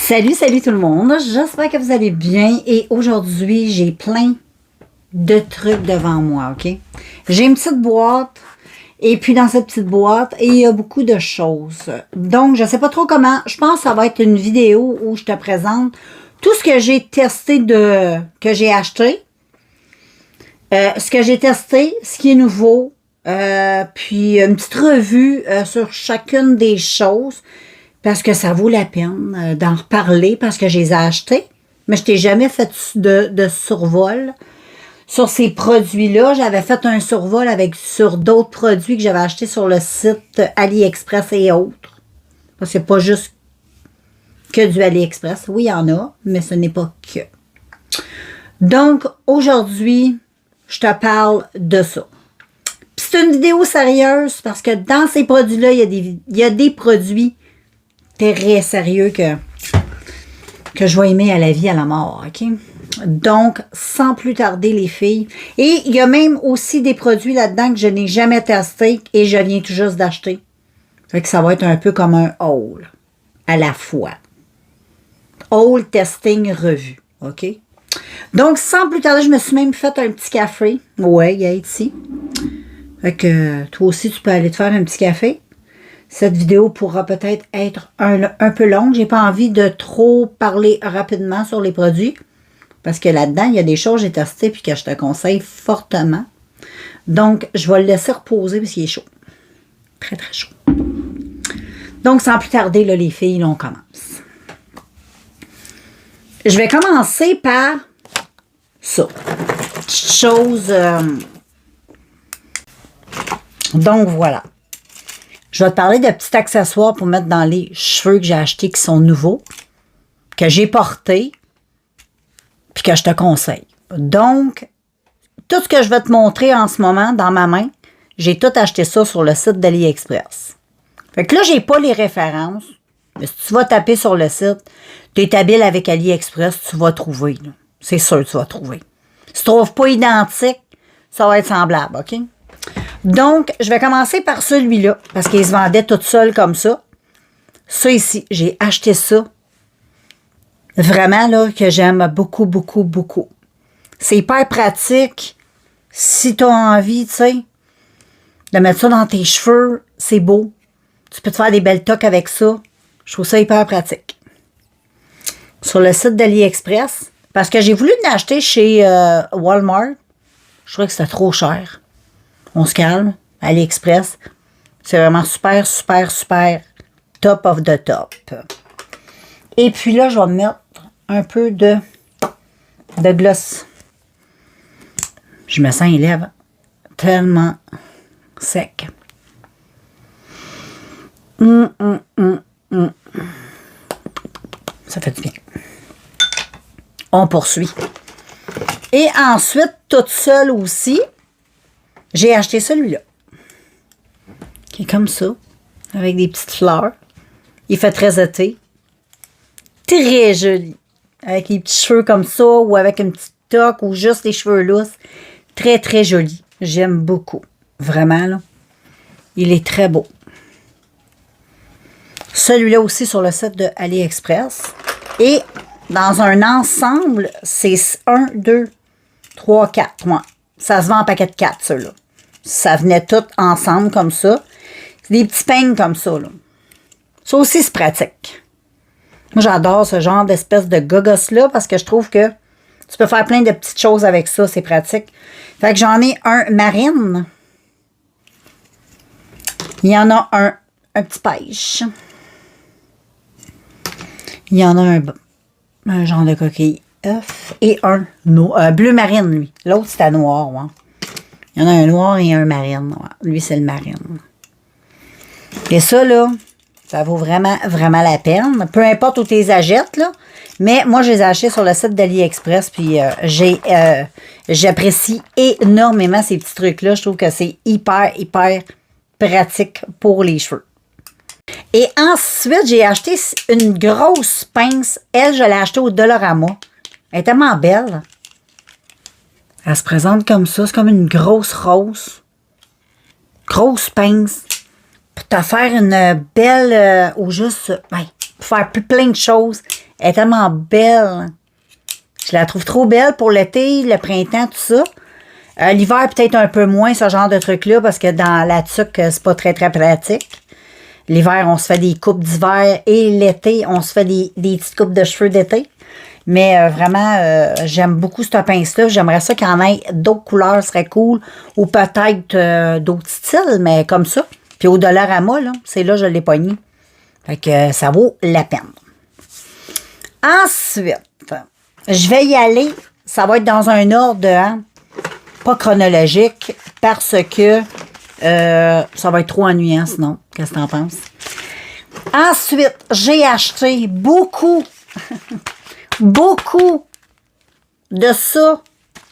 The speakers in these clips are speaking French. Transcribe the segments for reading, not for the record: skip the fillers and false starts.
Salut, salut tout le monde. J'espère que vous allez bien et aujourd'hui, j'ai plein de trucs devant moi, OK? J'ai une petite boîte et puis dans cette petite boîte, il y a beaucoup de choses. Donc, je ne sais pas trop comment. Je pense que ça va être une vidéo où je te présente tout ce que j'ai testé que j'ai acheté, ce que j'ai testé, ce qui est nouveau, puis une petite revue sur chacune des choses. Parce que ça vaut la peine d'en reparler parce que je les ai achetés. Mais je t'ai jamais fait de survol sur ces produits-là. J'avais fait un survol sur d'autres produits que j'avais achetés sur le site AliExpress et autres. Parce que c'est pas juste que du AliExpress. Oui, il y en a, mais ce n'est pas que. Donc, aujourd'hui, je te parle de ça. Puis c'est une vidéo sérieuse parce que dans ces produits-là, il y a des produits très sérieux que je vais aimer à la vie, à la mort, OK? Donc, sans plus tarder, les filles. Et il y a même aussi des produits là-dedans que je n'ai jamais testés et je viens tout juste d'acheter. Fait que ça va être un peu comme un haul à la fois. Haul testing revue, OK? Donc, sans plus tarder, je me suis même fait un petit café. Ouais, il y a ici. Fait que toi aussi, tu peux aller te faire un petit café. Cette vidéo pourra peut-être être un peu longue. J'ai pas envie de trop parler rapidement sur les produits. Parce que là-dedans, il y a des choses que j'ai testées et que je te conseille fortement. Donc, je vais le laisser reposer parce qu'il est chaud. Très, très chaud. Donc, sans plus tarder, là, les filles, là, on commence. Je vais commencer par ça. Petite chose. Donc, voilà. Je vais te parler de petits accessoires pour mettre dans les cheveux que j'ai achetés qui sont nouveaux, que j'ai portés, puis que je te conseille. Donc, tout ce que je vais te montrer en ce moment dans ma main, j'ai tout acheté ça sur le site d'AliExpress. Fait que là, j'ai pas les références. Mais si tu vas taper sur le site, tu es habile avec AliExpress, tu vas trouver. C'est sûr que tu vas trouver. Si tu ne trouves pas identique, ça va être semblable, OK? Donc, je vais commencer par celui-là, parce qu'il se vendait tout seul comme ça. Ça ici, j'ai acheté ça. Vraiment, là, que j'aime beaucoup, beaucoup, beaucoup. C'est hyper pratique. Si tu as envie, tu sais, de mettre ça dans tes cheveux, c'est beau. Tu peux te faire des belles toques avec ça. Je trouve ça hyper pratique. Sur le site d'AliExpress, parce que j'ai voulu l'acheter chez Walmart. Je trouvais que c'était trop cher. On se calme. AliExpress, c'est vraiment super, super, super top of the top. Et puis là, je vais mettre un peu de gloss. Je me sens les lèvres tellement sec. Ça fait du bien. On poursuit. Et ensuite, toute seule aussi, j'ai acheté celui-là. Qui est comme ça, avec des petites fleurs. Il fait très été. Très joli. Avec les petits cheveux comme ça, ou avec une petite toque, ou juste les cheveux lousses. Très, très joli. J'aime beaucoup. Vraiment, là. Il est très beau. Celui-là aussi sur le site de AliExpress. Et dans un ensemble, c'est 1, 2, 3, 4. Ouais. Ça se vend en paquet de 4, ceux-là. Ça venait tout ensemble comme ça. Des petits peignes comme ça, là. Ça aussi, c'est pratique. Moi, j'adore ce genre d'espèce de gogos-là parce que je trouve que tu peux faire plein de petites choses avec ça. C'est pratique. Fait que j'en ai un marine. Il y en a un petit pêche. Il y en a un genre de coquille œuf et un bleu marine, lui. L'autre, c'était noir, ouais. Il y en a un noir et un marine. Ouais. Lui, c'est le marine. Et ça, là, ça vaut vraiment, vraiment la peine. Peu importe où tu les achètes, là. Mais moi, je les ai achetés sur le site d'AliExpress. Puis, j'apprécie énormément ces petits trucs-là. Je trouve que c'est hyper, hyper pratique pour les cheveux. Et ensuite, j'ai acheté une grosse pince. Elle, je l'ai achetée au Dollarama. Elle est tellement belle. Elle se présente comme ça. C'est comme une grosse rose. Grosse pince. Pour te faire une belle... ou juste... pour faire plein de choses. Elle est tellement belle. Je la trouve trop belle pour l'été, le printemps, tout ça. L'hiver, peut-être un peu moins, ce genre de truc-là, parce que dans la tuque, c'est pas très, très pratique. L'hiver, on se fait des coupes d'hiver et l'été, on se fait des petites coupes de cheveux d'été. Mais vraiment, j'aime beaucoup ce pince-là. J'aimerais ça qu'il y en ait d'autres couleurs, ce serait cool. Ou peut-être d'autres styles, mais comme ça. Puis au Dollarama, là, c'est là que je l'ai pogné. Fait que ça vaut la peine. Ensuite, je vais y aller. Ça va être dans un ordre, hein, pas chronologique, parce que ça va être trop ennuyant sinon. Qu'est-ce que t'en penses? Ensuite, j'ai acheté beaucoup de ça.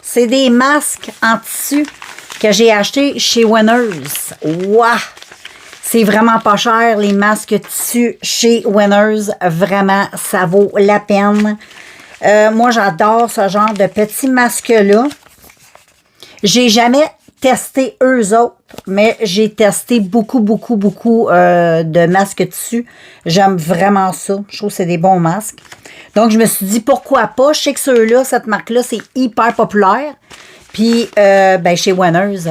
C'est des masques en tissu que j'ai achetés chez Winners. Waouh! C'est vraiment pas cher, les masques tissu chez Winners. Vraiment, ça vaut la peine. Moi, j'adore ce genre de petits masques-là. J'ai jamais testé eux autres, mais j'ai testé beaucoup de masques tissu. J'aime vraiment ça. Je trouve que c'est des bons masques. Donc, je me suis dit, pourquoi pas? Je sais que ceux-là, cette marque-là, c'est hyper populaire. Puis, ben, chez Winners,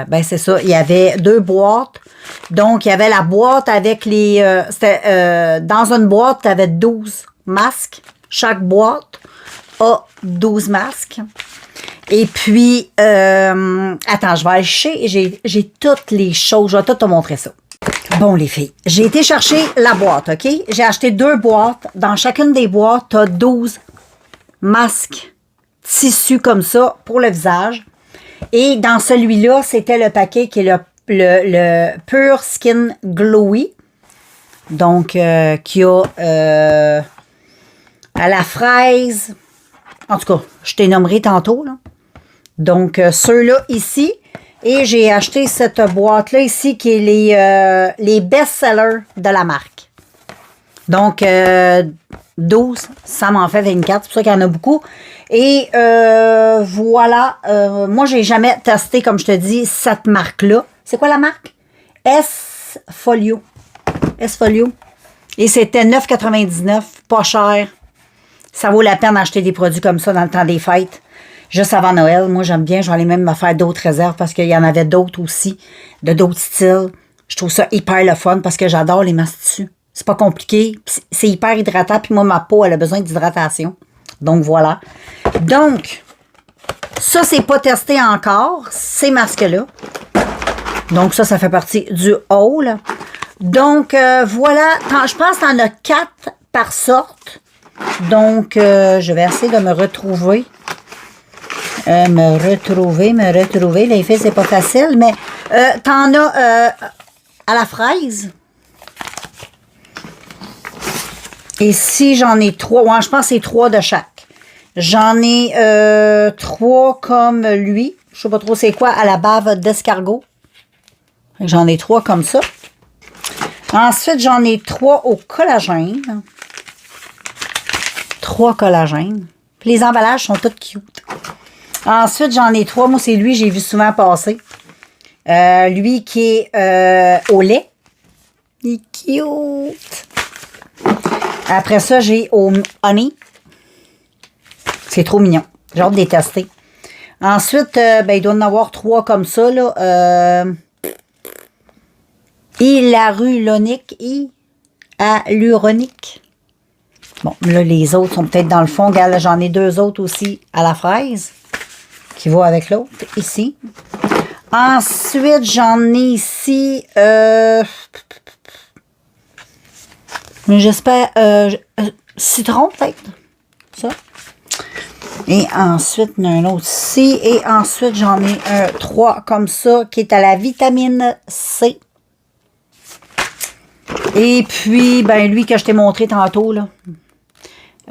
ben, c'est ça. Il y avait 2 boîtes. Donc, il y avait la boîte avec les... dans une boîte, tu avais 12 masques. Chaque boîte a 12 masques. Et puis, attends, je vais aller chercher. J'ai toutes les choses. Je vais tout te montrer ça. Bon, les filles, j'ai été chercher la boîte, OK? J'ai acheté 2 boîtes. Dans chacune des boîtes, tu as 12 masques tissu comme ça pour le visage. Et dans celui-là, c'était le paquet qui est le Pure Skin Glowy. Donc, qui a à la fraise. En tout cas, je t'ai nommerai tantôt, là. Donc, ceux-là ici. Et j'ai acheté cette boîte-là ici qui est les best-sellers de la marque. Donc, 12, ça m'en fait 24. C'est pour ça qu'il y en a beaucoup. Et voilà. Moi, j'ai jamais testé, comme je te dis, cette marque-là. C'est quoi la marque? S-Folio. S-Folio. Et c'était 9,99. Pas cher. Ça vaut la peine d'acheter des produits comme ça dans le temps des fêtes. Juste avant Noël. Moi, j'aime bien. Je vais aller même me faire d'autres réserves parce qu'il y en avait d'autres aussi. De d'autres styles. Je trouve ça hyper le fun parce que j'adore les masques tissu. C'est pas compliqué. C'est hyper hydratant. Puis moi, ma peau, elle a besoin d'hydratation. Donc, voilà. Donc, ça, c'est pas testé encore. Ces masques-là. Donc, ça fait partie du haul. Donc, voilà. Je pense qu'il y en a 4 par sorte. Donc, je vais essayer de me retrouver. Me retrouver. Les filles, c'est pas facile. Mais, t'en as à la fraise. Et si j'en ai 3, ouais, je pense que c'est 3 de chaque. J'en ai 3 comme lui. Je sais pas trop c'est quoi, à la bave d'escargot. J'en ai 3 comme ça. Ensuite, j'en ai 3 au collagène. 3 collagènes. Puis les emballages sont tous cute. Ensuite, j'en ai 3. Moi, c'est lui, j'ai vu souvent passer. Lui qui est au lait. Il est cute. Après ça, j'ai au honey. C'est trop mignon. J'ai hâte de les tester. Ensuite, ben, il doit en avoir 3 comme ça, là. Hyaluronique. Hyaluronique. Bon, là, les autres sont peut-être dans le fond. Regarde, là, j'en ai 2 autres aussi à la fraise. Qui vont avec l'autre, ici. Ensuite, j'en ai ici... j'espère... citron, peut-être. Ça. Et ensuite, il y en a un autre ici. Et ensuite, j'en ai 3 comme ça, qui est à la vitamine C. Et puis, ben lui que je t'ai montré tantôt, là.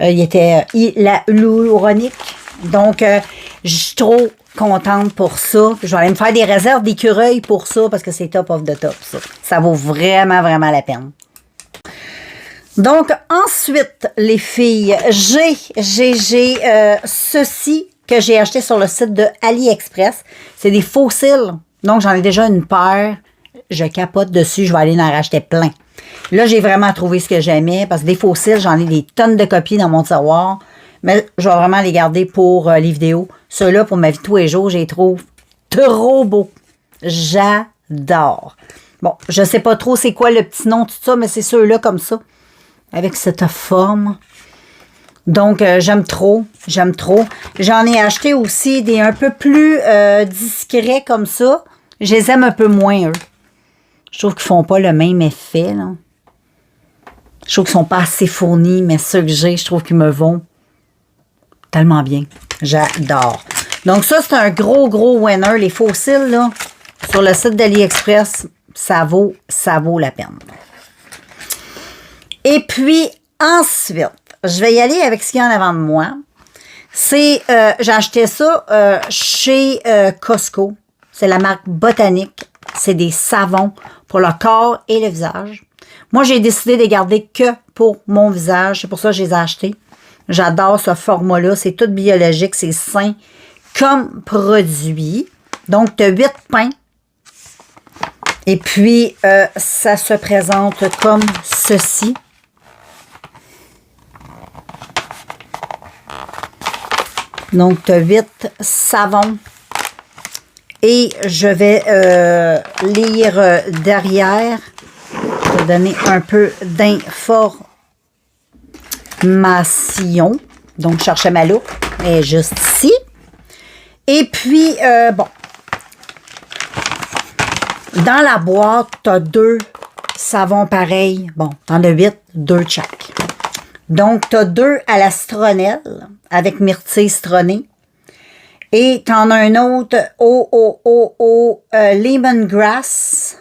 Il était hyaluronique. Donc, je suis trop contente pour ça. Je vais aller me faire des réserves d'écureuils pour ça, parce que c'est top of the top, ça. Ça vaut vraiment la peine. Donc, ensuite, les filles, j'ai ceci que j'ai acheté sur le site de AliExpress. C'est des faux cils. Donc, j'en ai déjà une paire. Je capote dessus. Je vais aller en racheter plein. Là, j'ai vraiment trouvé ce que j'aimais parce que des fossiles, j'en ai des tonnes de copies dans mon tiroir. Mais je vais vraiment les garder pour les vidéos. Ceux-là, pour ma vie de tous les jours, je les trouve trop beaux. J'adore. Bon, je sais pas trop c'est quoi le petit nom, tout ça, mais c'est ceux-là comme ça. Avec cette forme. Donc, j'aime trop. J'aime trop. J'en ai acheté aussi des un peu plus discrets comme ça. Je les aime un peu moins, eux. Je trouve qu'ils font pas le même effet, là. Je trouve qu'ils sont pas assez fournis, mais ceux que j'ai, je trouve qu'ils me vont tellement bien. J'adore. Donc ça, c'est un gros winner. Les fossiles, là, sur le site d'AliExpress, ça vaut la peine. Et puis, ensuite, je vais y aller avec ce qu'il y a en avant de moi. C'est, j'ai acheté ça chez Costco. C'est la marque Botanique. C'est des savons pour le corps et le visage. Moi, j'ai décidé de les garder que pour mon visage. C'est pour ça que je les ai achetés. J'adore ce format-là. C'est tout biologique. C'est sain comme produit. Donc, tu as 8 pains. Et puis, ça se présente comme ceci. Donc, tu as 8 savons. Et je vais lire derrière. Je vais donner un peu d'information. Donc, je cherchais ma loupe. Elle est juste ici. Et puis, bon. Dans la boîte, tu as 2 savons pareils. Bon, tu en as 8, 2 de chaque. Donc, tu as 2 à la citronnelle avec myrtille citronnée. Et tu en as un autre au lemongrass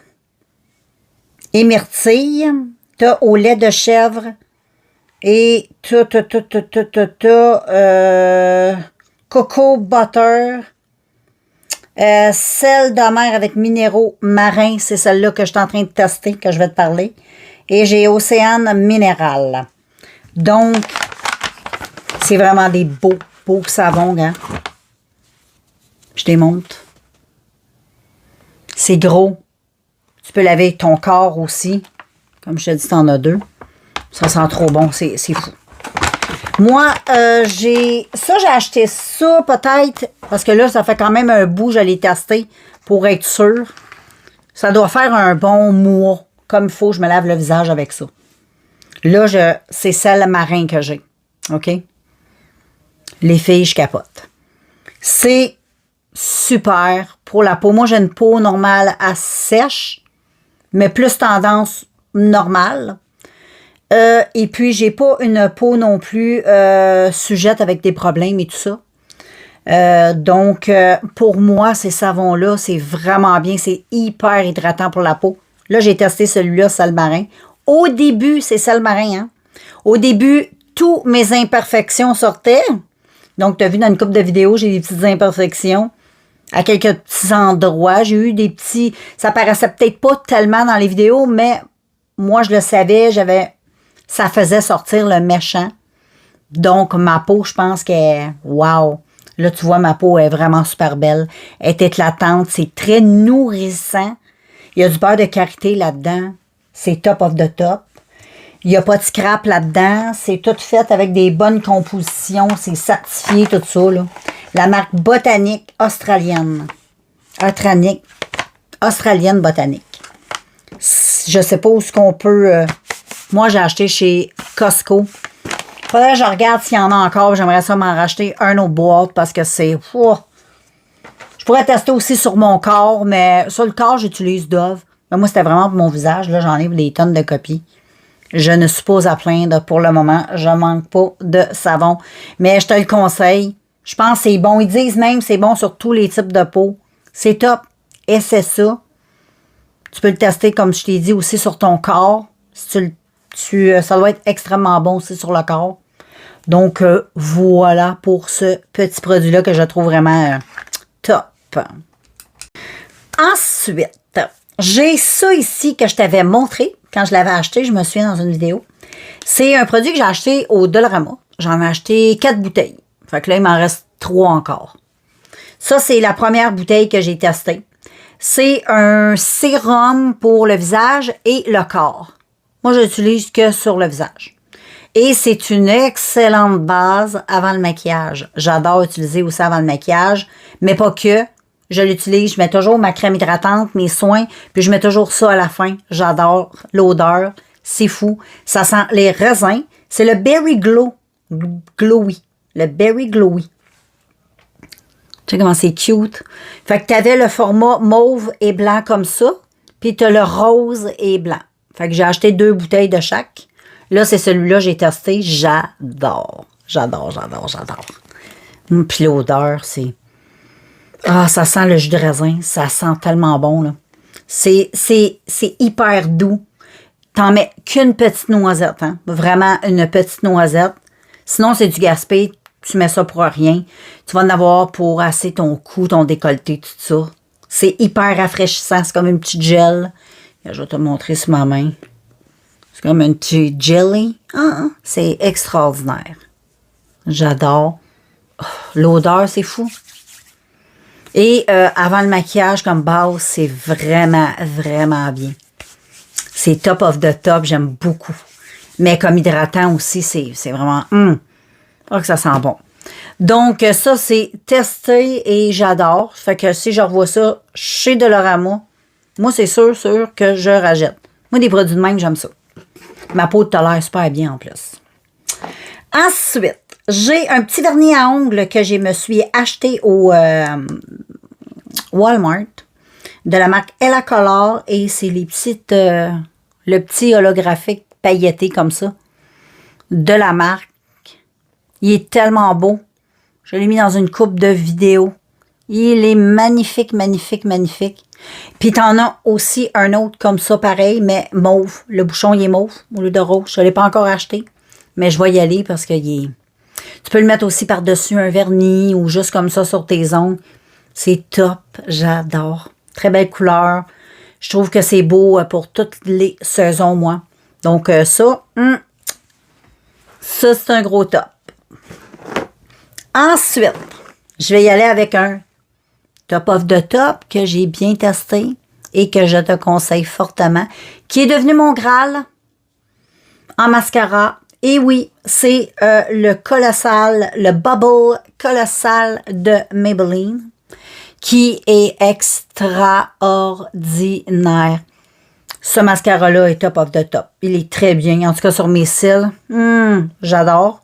et myrtille. Tu as au lait de chèvre. Et tu coco butter. Sel de mer avec minéraux marins. C'est celle-là que je suis en train de tester, que je vais te parler. Et j'ai Océane Minéral. Donc, c'est vraiment des beaux savons, hein. Je démonte. C'est gros. Tu peux laver ton corps aussi. Comme je te dis, tu en as 2. Ça sent trop bon. C'est fou. Moi, j'ai acheté ça peut-être, parce que là, ça fait quand même un bout, je l'ai testé pour être sûr. Ça doit faire un bon mois. Comme il faut, je me lave le visage avec ça. Là, c'est sel marin que j'ai. OK? Les filles, je capote. C'est super pour la peau. Moi, j'ai une peau normale à sèche, mais plus tendance normale. Et puis, j'ai pas une peau non plus sujette avec des problèmes et tout ça. Donc, pour moi, ces savons-là, c'est vraiment bien. C'est hyper hydratant pour la peau. Là, j'ai testé celui-là, sel marin. Au début, c'est sel marin, hein? Au début, toutes mes imperfections sortaient. Donc, tu as vu dans une couple de vidéos, j'ai des petites imperfections à quelques petits endroits. J'ai eu des petits... Ça paraissait peut-être pas tellement dans les vidéos, mais moi, je le savais. Ça faisait sortir le méchant. Donc, ma peau, je pense qu'elle... Wow! Là, tu vois, ma peau est vraiment super belle. Elle est éclatante. C'est très nourrissant. Il y a du beurre de karité là-dedans. C'est top of the top. Il n'y a pas de scrap là-dedans. C'est tout fait avec des bonnes compositions. C'est certifié, tout ça, là. La marque Botanique australienne. Australienne Botanique. Je sais pas où est-ce qu'on peut... moi, j'ai acheté chez Costco. Faudrait que je regarde s'il y en a encore. J'aimerais ça m'en racheter un autre boîte parce que c'est... Je pourrais tester aussi sur mon corps, mais sur le corps, j'utilise Dove. Mais moi, c'était vraiment pour mon visage. Là, j'en ai des tonnes de copies. Je ne suis pas à plaindre pour le moment. Je manque pas de savon. Mais je te le conseille. Je pense que c'est bon. Ils disent même que c'est bon sur tous les types de peau. C'est top. Essaie ça. Tu peux le tester, comme je t'ai dit, aussi sur ton corps. Si ça doit être extrêmement bon aussi sur le corps. Donc, voilà pour ce petit produit-là que je trouve vraiment top. Ensuite, j'ai ça ici que je t'avais montré quand je l'avais acheté. Je me souviens dans une vidéo. C'est un produit que j'ai acheté au Dollarama. J'en ai acheté 4 bouteilles. Fait que là, il m'en reste 3 encore. Ça, c'est la première bouteille que j'ai testée. C'est un sérum pour le visage et le corps. Moi, je l'utilise que sur le visage. Et c'est une excellente base avant le maquillage. J'adore utiliser aussi avant le maquillage, mais pas que. Je l'utilise, je mets toujours ma crème hydratante, mes soins, puis je mets toujours ça à la fin. J'adore l'odeur, c'est fou. Ça sent les raisins. C'est le Berry Glowy. Le Berry Glowy. Tu sais comment c'est cute? Fait que tu avais le format mauve et blanc comme ça, puis tu as le rose et blanc. Fait que j'ai acheté 2 bouteilles de chaque. Là, c'est celui-là que j'ai testé. J'adore. J'adore. Puis l'odeur, c'est... Ah, ça sent le jus de raisin. Ça sent tellement bon, là. C'est hyper doux. T'en mets qu'une petite noisette, hein? Vraiment une petite noisette. Sinon, c'est du gaspé. Tu mets ça pour rien. Tu vas en avoir pour assez ton cou, ton décolleté, tout ça. C'est hyper rafraîchissant. C'est comme une petite gel. Je vais te montrer sur ma main. C'est comme un petit jelly. C'est extraordinaire. J'adore. Oh, l'odeur, c'est fou. Et avant le maquillage, comme base, c'est vraiment, vraiment bien. C'est top of the top. J'aime beaucoup. Mais comme hydratant aussi, c'est vraiment... Oh, que ça sent bon. Donc, ça, c'est testé et j'adore. Fait que si je revois ça chez Dolorama, moi, c'est sûr que je rachète. Moi, des produits de même, j'aime ça. Ma peau tolère super bien en plus. Ensuite, j'ai un petit vernis à ongles que je me suis acheté au Walmart de la marque Ella Color et c'est les petites, le petit holographique pailleté comme ça de la marque. Il est tellement beau. Je l'ai mis dans une coupe de vidéos. Il est magnifique, magnifique, magnifique. Puis t'en as aussi un autre comme ça, pareil, mais mauve. Le bouchon, il est mauve au lieu de rose. Je ne l'ai pas encore acheté, mais je vais y aller parce que tu peux le mettre aussi par-dessus un vernis ou juste comme ça sur tes ongles. C'est top. J'adore. Très belle couleur. Je trouve que c'est beau pour toutes les saisons, moi. Donc ça, c'est un gros top. Ensuite, je vais y aller avec un top of the top que j'ai bien testé et que je te conseille fortement, qui est devenu mon Graal en mascara. Et oui, c'est le Colossal, le Bubble Colossal de Maybelline, qui est extraordinaire. Ce mascara-là est top of the top. Il est très bien, en tout cas sur mes cils. J'adore.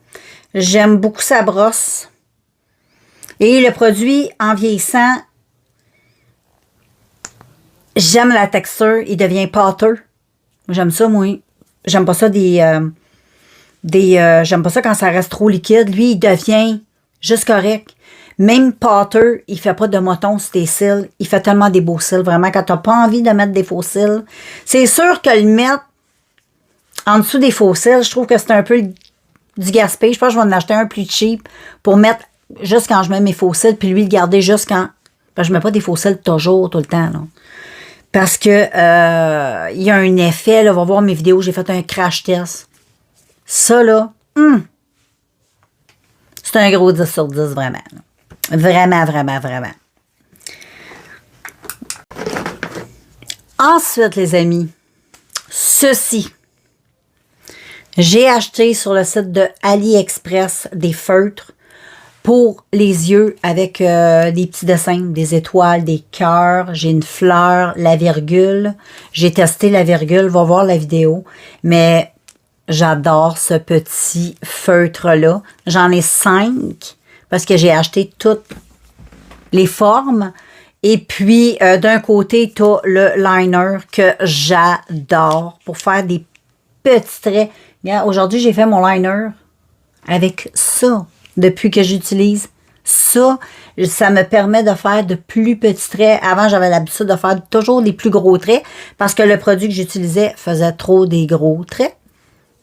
J'aime beaucoup sa brosse. Et le produit, en vieillissant, j'aime la texture. Il devient pâteux. J'aime ça, moi. J'aime pas ça j'aime pas ça quand ça reste trop liquide. Lui, il devient juste correct. Même pâteux, il fait pas de moton sur tes cils. Il fait tellement des beaux cils. Vraiment, quand t'as pas envie de mettre des faux cils. C'est sûr que le mettre en dessous des faux cils, je trouve que c'est un peu du gaspillage. Je pense que je vais en acheter un plus cheap pour mettre juste quand je mets mes faux cils, puis lui, le garder juste quand... Parce que je mets pas des faux cils toujours, tout le temps, là. Parce que il y a un effet, là, va voir mes vidéos, j'ai fait un crash test. Ça, là, c'est un gros 10 sur 10, vraiment. Là. Vraiment, vraiment, vraiment. Ensuite, les amis, ceci. J'ai acheté sur le site de AliExpress des feutres pour les yeux avec des petits dessins, des étoiles, des cœurs. J'ai une fleur, la virgule. J'ai testé la virgule, va voir la vidéo. Mais j'adore ce petit feutre-là. J'en ai 5 parce que j'ai acheté toutes les formes. Et puis, d'un côté, tu as le liner que j'adore pour faire des petits traits. Regarde, aujourd'hui, j'ai fait mon liner avec ça. Depuis que j'utilise ça, ça me permet de faire de plus petits traits. Avant, j'avais l'habitude de faire toujours des plus gros traits parce que le produit que j'utilisais faisait trop des gros traits.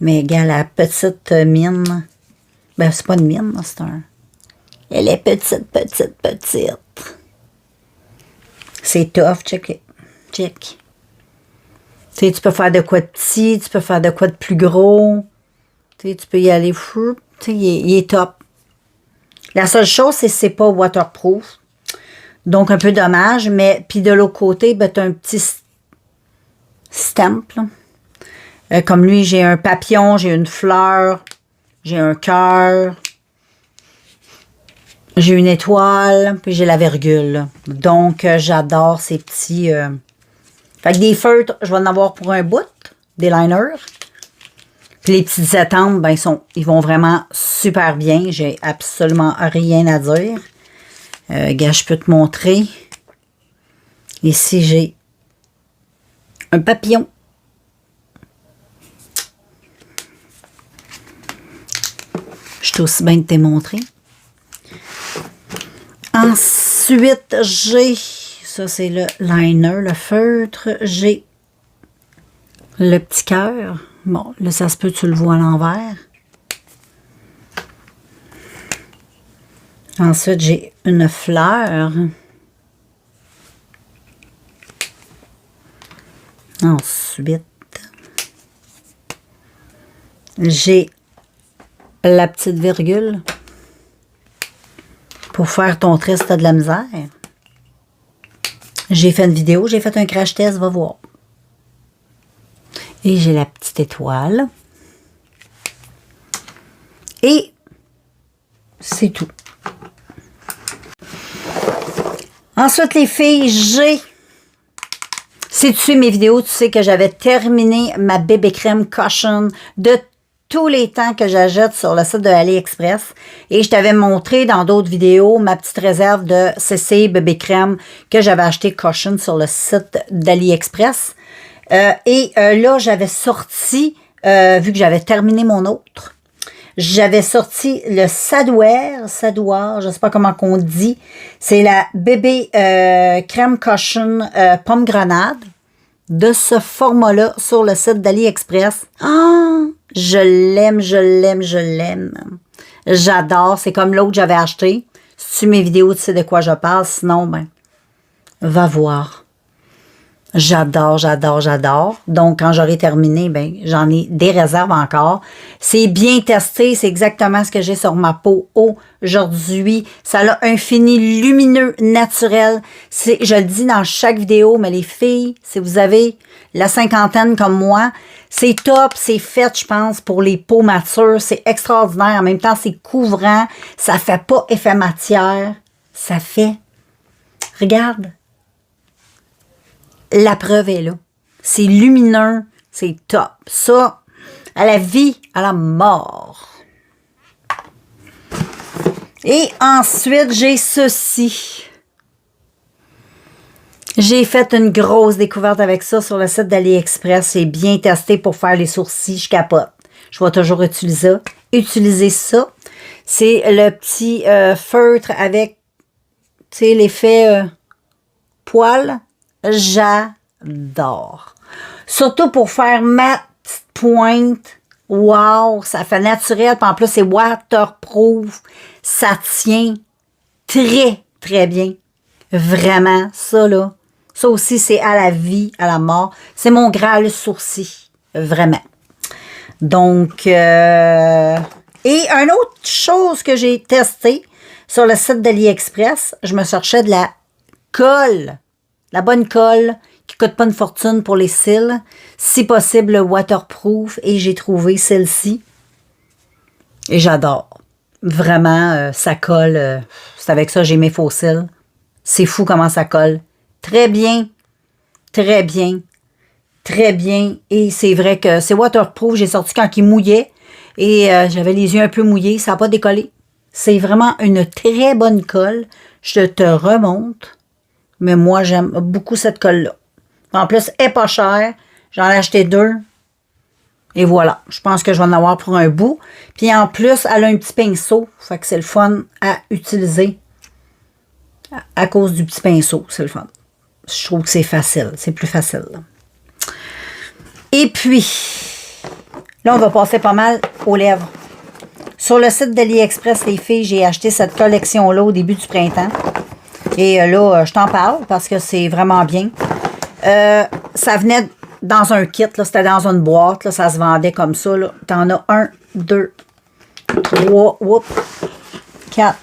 Mais regarde, la petite mine, ben c'est pas une mine, c'est un... Elle est petite, petite, petite. C'est tough, check. Check. Tu sais, tu peux faire de quoi de petit, tu peux faire de quoi de plus gros. Tu sais, tu peux y aller fou. Tu sais, il est top. La seule chose, c'est que c'est pas waterproof. Donc, un peu dommage. Mais, puis de l'autre côté, ben, tu as un petit stamp, là. Comme lui, j'ai un papillon, j'ai une fleur, j'ai un cœur, j'ai une étoile, puis j'ai la virgule. Donc, j'adore ces petits... Fait que des feutres, je vais en avoir pour un bout, des liners. Puis les petites étampes, ben, ils vont vraiment super bien. J'ai absolument rien à dire. Gars, je peux te montrer. Ici, j'ai un papillon. Je suis aussi bien de te montrer. Ensuite, j'ai... Ça, c'est le liner, le feutre. J'ai le petit cœur. Bon, là, ça se peut, tu le vois à l'envers. Ensuite, j'ai une fleur. Ensuite, j'ai la petite virgule. Pour faire ton trait, si tu as de la misère. J'ai fait une vidéo, j'ai fait un crash test, va voir. Et j'ai la petite étoile. Et c'est tout. Ensuite, les filles, j'ai... Si tu suis mes vidéos, tu sais que j'avais terminé ma bébé crème Caution de tous les temps que j'achète sur le site de AliExpress. Et je t'avais montré dans d'autres vidéos ma petite réserve de CC bébé crème que j'avais acheté Caution sur le site d'AliExpress. Là, j'avais sorti, vu que j'avais terminé mon autre, j'avais sorti le Sadouar, je ne sais pas comment on dit. C'est la bébé crème Caution pomme grenade de ce format-là sur le site d'AliExpress. Ah! Je l'aime, je l'aime, je l'aime. J'adore. C'est comme l'autre que j'avais acheté. Si tu mes vidéos, tu sais de quoi je parle. Sinon, ben, va voir. J'adore, j'adore, j'adore. Donc, quand j'aurai terminé, ben, j'en ai des réserves encore. C'est bien testé. C'est exactement ce que j'ai sur ma peau aujourd'hui. Ça a un fini lumineux, naturel. Je le dis dans chaque vidéo, mais les filles, si vous avez la cinquantaine comme moi, c'est top, c'est fait, je pense, pour les peaux matures. C'est extraordinaire. En même temps, c'est couvrant. Ça fait pas effet matière. Ça fait... Regarde. La preuve est là. C'est lumineux. C'est top. Ça, à la vie, à la mort. Et ensuite, j'ai ceci. J'ai fait une grosse découverte avec ça sur le site d'AliExpress. C'est bien testé pour faire les sourcils. Je capote. Je vais toujours utiliser ça. C'est le petit feutre avec, tu sais, l'effet poil. J'adore. Surtout pour faire ma petite pointe. Wow, ça fait naturel. Puis en plus, c'est waterproof. Ça tient très, très bien. Vraiment, ça là. Ça aussi, c'est à la vie, à la mort. C'est mon Graal sourcil. Vraiment. Donc, et une autre chose que j'ai testé sur le site d'AliExpress, je me cherchais de la colle. La bonne colle qui ne coûte pas une fortune pour les cils. Si possible, waterproof. Et j'ai trouvé celle-ci. Et j'adore. Vraiment, ça colle. C'est avec ça que j'ai mes faux cils. C'est fou comment ça colle. Très bien. Très bien. Très bien. Et c'est vrai que c'est waterproof. J'ai sorti quand il mouillait. Et j'avais les yeux un peu mouillés. Ça n'a pas décollé. C'est vraiment une très bonne colle. Je te remonte. Mais moi, j'aime beaucoup cette colle-là. En plus, elle n'est pas chère. J'en ai acheté 2. Et voilà. Je pense que je vais en avoir pour un bout. Puis en plus, elle a un petit pinceau. Fait que c'est le fun à utiliser. À cause du petit pinceau. C'est le fun. Je trouve que c'est facile. C'est plus facile. Là. Et puis, là, on va passer pas mal aux lèvres. Sur le site d'AliExpress, les filles, j'ai acheté cette collection-là au début du printemps. Et là, je t'en parle parce que c'est vraiment bien. Ça venait dans un kit, là, c'était dans une boîte, là, ça se vendait comme ça. T'en as 1, 2, 3, 4.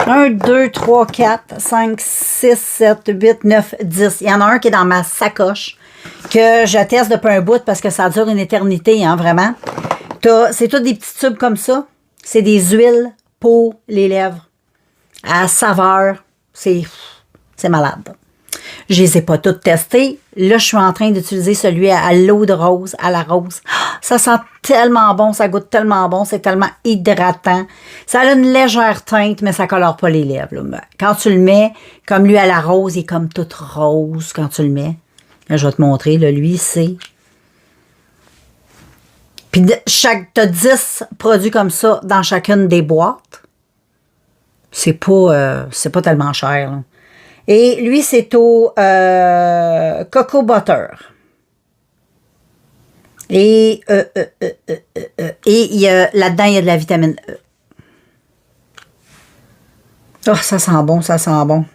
1, 2, 3, 4, 5, 6, 7, 8, 9, 10. Il y en a un qui est dans ma sacoche, que je teste depuis un bout parce que ça dure une éternité, hein, vraiment. C'est tous des petits tubes comme ça. C'est des huiles pour les lèvres. À saveur. C'est malade. Je les ai pas toutes testées. Là, je suis en train d'utiliser celui à l'eau de rose, à la rose. Ça sent tellement bon, ça goûte tellement bon, c'est tellement hydratant. Ça a une légère teinte, mais ça colore pas les lèvres. Là. Quand tu le mets, comme lui à la rose, il est comme tout rose quand tu le mets. Là, je vais te montrer. Là, lui, c'est... Puis t'as 10 produits comme ça dans chacune des boîtes. C'est pas tellement cher. Là. Et lui, c'est au coco butter. Et là-dedans, il y a de la vitamine E. Oh, ça sent bon, ça sent bon.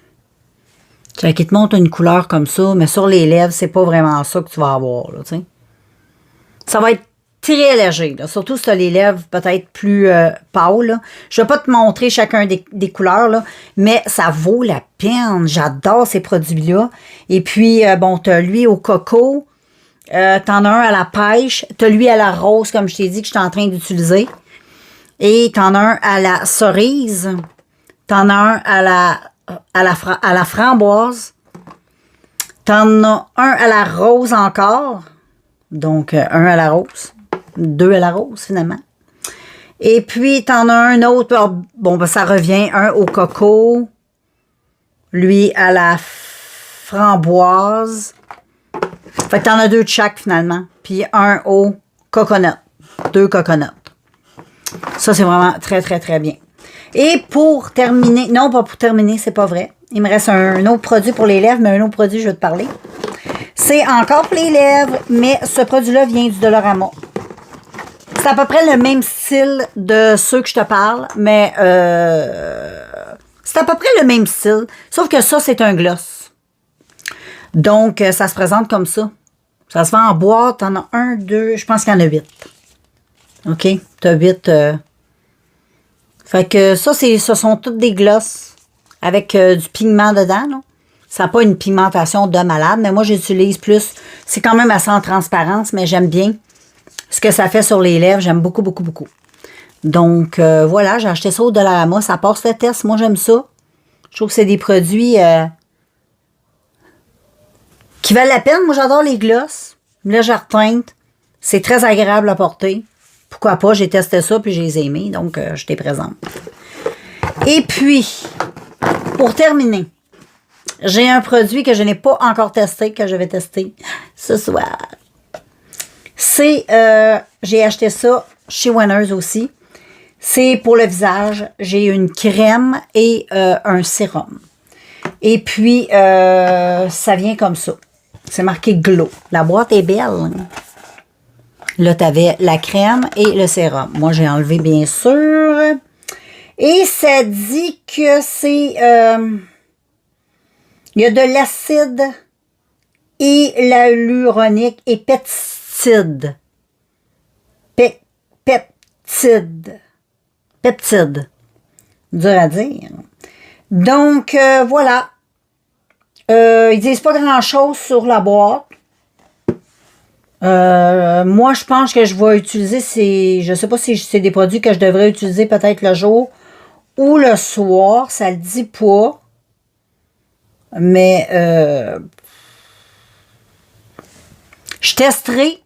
Qui te montre une couleur comme ça, mais sur les lèvres, c'est pas vraiment ça que tu vas avoir. Là, t'sais. Ça va être très léger, là. Surtout si tu as les lèvres peut-être plus pâles. Là. Je ne vais pas te montrer chacun des couleurs, là, mais ça vaut la peine. J'adore ces produits-là. Et puis, bon, tu as lui au coco, tu en as un à la pêche, tu as lui à la rose, comme je t'ai dit, que je suis en train d'utiliser. Et tu en as un à la cerise, tu en as un à la framboise, tu en as un à la rose encore, donc un à la rose. 2 à la rose, finalement. Et puis, t'en as un autre, bon, ben, ça revient, un au coco, lui à la framboise. Fait que t'en as 2 de chaque, finalement. Puis un au coconut. 2 coconuts. Ça, c'est vraiment très, très, très bien. Et pour terminer, non, pas pour terminer, c'est pas vrai. Il me reste un autre produit pour les lèvres, mais un autre produit, je vais te parler. C'est encore pour les lèvres, mais ce produit-là vient du Dollarama. C'est à peu près le même style de ceux que je te parle, mais c'est à peu près le même style, sauf que ça, c'est un gloss. Donc, ça se présente comme ça. Ça se vend en boîte, t'en as 1, 2, je pense qu'il y en a 8. OK? T'as 8. Fait que ça, ce sont toutes des glosses avec du pigment dedans, là. Ça n'a pas une pigmentation de malade, mais moi, j'utilise plus. C'est quand même assez en transparence, mais j'aime bien ce que ça fait sur les lèvres. J'aime beaucoup, beaucoup, beaucoup. Donc, voilà, j'ai acheté ça au Dollarama. Ça passe le test. Moi, j'aime ça. Je trouve que c'est des produits qui valent la peine. Moi, j'adore les glosses. Une légère teinte. C'est très agréable à porter. Pourquoi pas? J'ai testé ça, puis j'ai les aimés. Donc, je t'ai présente. Et puis, pour terminer, j'ai un produit que je n'ai pas encore testé, que je vais tester ce soir. C'est, j'ai acheté ça chez Winners aussi. C'est pour le visage. J'ai une crème et un sérum. Et puis, ça vient comme ça. C'est marqué Glow. La boîte est belle. Hein? Là, tu avais la crème et le sérum. Moi, j'ai enlevé, bien sûr. Et ça dit que c'est... il y a de l'acide hyaluronique et peptide. Peptide. Dur à dire. Donc, voilà. Ils disent pas grand-chose sur la boîte. Moi, je pense que je vais utiliser je sais pas si c'est des produits que je devrais utiliser peut-être le jour ou le soir. Ça le dit pas. Mais je testerai,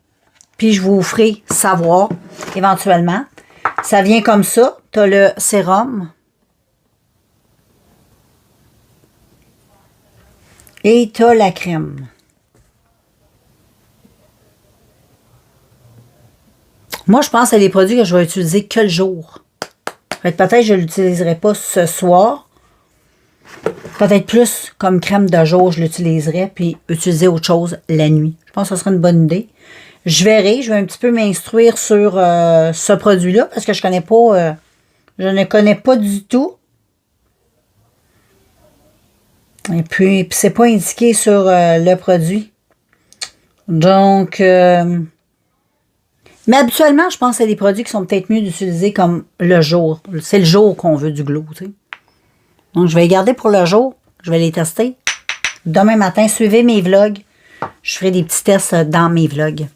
puis je vous ferai savoir éventuellement. Ça vient comme ça. Tu as le sérum. Et tu as la crème. Moi, je pense que c'est des produits que je vais utiliser que le jour. Peut-être que je ne l'utiliserai pas ce soir. Peut-être plus comme crème de jour, je l'utiliserai, puis utiliser autre chose la nuit. Je pense que ce serait une bonne idée. Je verrai, je vais un petit peu m'instruire sur ce produit-là, parce que je ne connais pas du tout. Et puis c'est pas indiqué sur le produit. Donc, mais habituellement, je pense que c'est des produits qui sont peut-être mieux d'utiliser comme le jour. C'est le jour qu'on veut du glow, tu sais. Donc, je vais les garder pour le jour. Je vais les tester. Demain matin, suivez mes vlogs. je ferai des petits tests dans mes vlogs.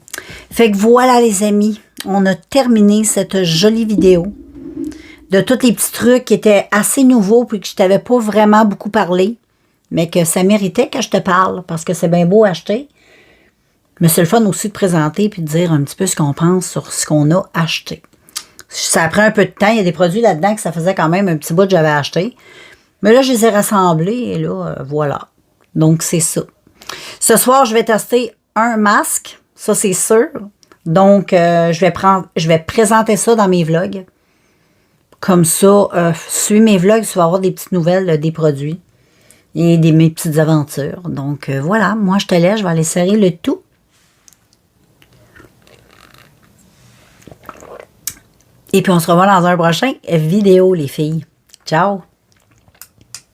Fait que voilà les amis, on a terminé cette jolie vidéo de tous les petits trucs qui étaient assez nouveaux puis que je t'avais pas vraiment beaucoup parlé, mais que ça méritait que je te parle parce que c'est bien beau acheter. Mais c'est le fun aussi de présenter puis de dire un petit peu ce qu'on pense sur ce qu'on a acheté. Ça prend un peu de temps. Il y a des produits là-dedans que ça faisait quand même un petit bout que j'avais acheté. Mais là, je les ai rassemblés et là, voilà. Donc, c'est ça. Ce soir, je vais tester un masque. Ça, c'est sûr. Donc, je vais présenter ça dans mes vlogs. Comme ça, suis mes vlogs, tu vas avoir des petites nouvelles des produits et mes petites aventures. Donc, voilà. Moi, je te laisse. Je vais aller serrer le tout. Et puis, on se revoit dans un prochain vidéo, les filles. Ciao!